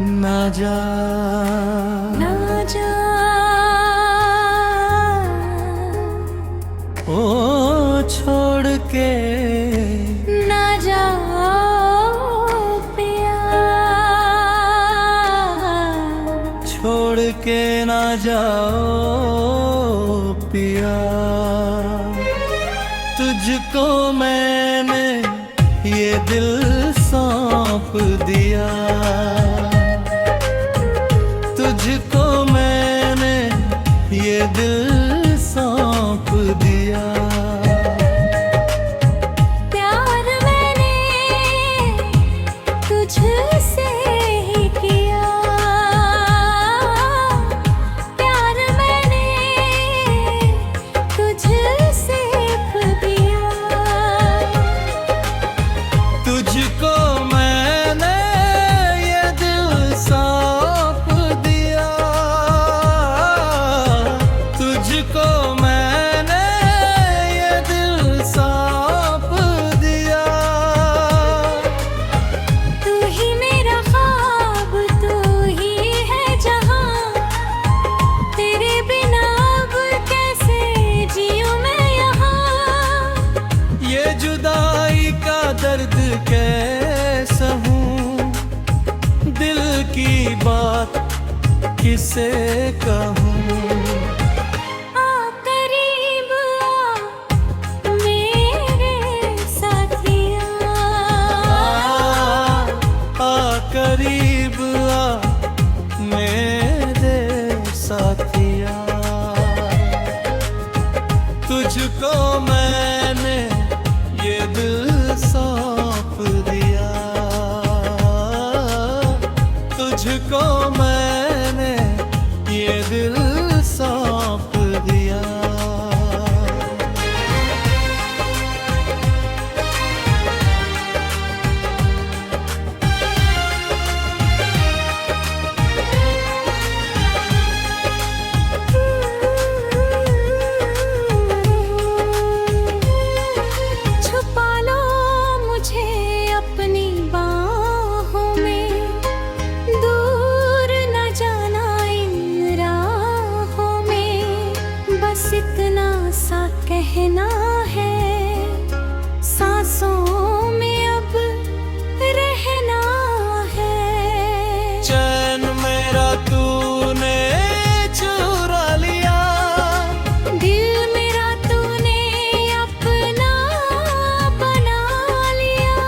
ना जा ना जा ओ छोड़ के ना जाओ पिया, छोड़ के ना जाओ पिया। तुझको मैंने ये दिल सौंप दिया, तुझको मैंने ये दिल सौंप दिया। प्यार मैंने तुझसे ही किया, प्यार मैंने तुझसे दिया। तुझको मैंने ये दिल सौंप दिया, तुझको मैंने ये दिल सौंप दिया। तू ही मेरा ख्वाब, तू ही है जहां, तेरे बिना अब कैसे जीऊं मैं यहाँ। ये जुदाई का दर्द कैसा हूँ, दिल की बात किसे कहूँ। आ करीब आ मेरे साथिया, आ करीब आ मेरे साथिया। तुझको मैंने ये दिल सौंप दिया, तुझको मैंने ये दिल सौंप दिया। छुपा लो मुझे अपनी बाहों में, दूर न जाना इन राहों में। बस इतना सा कहना है, सांसों में अब रहना है। चैन मेरा तूने चुरा लिया, दिल मेरा तूने अपना बना लिया।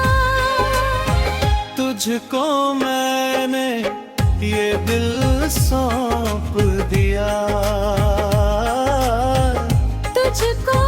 तुझको मैंने ये दिल सौंप दिया, तुझको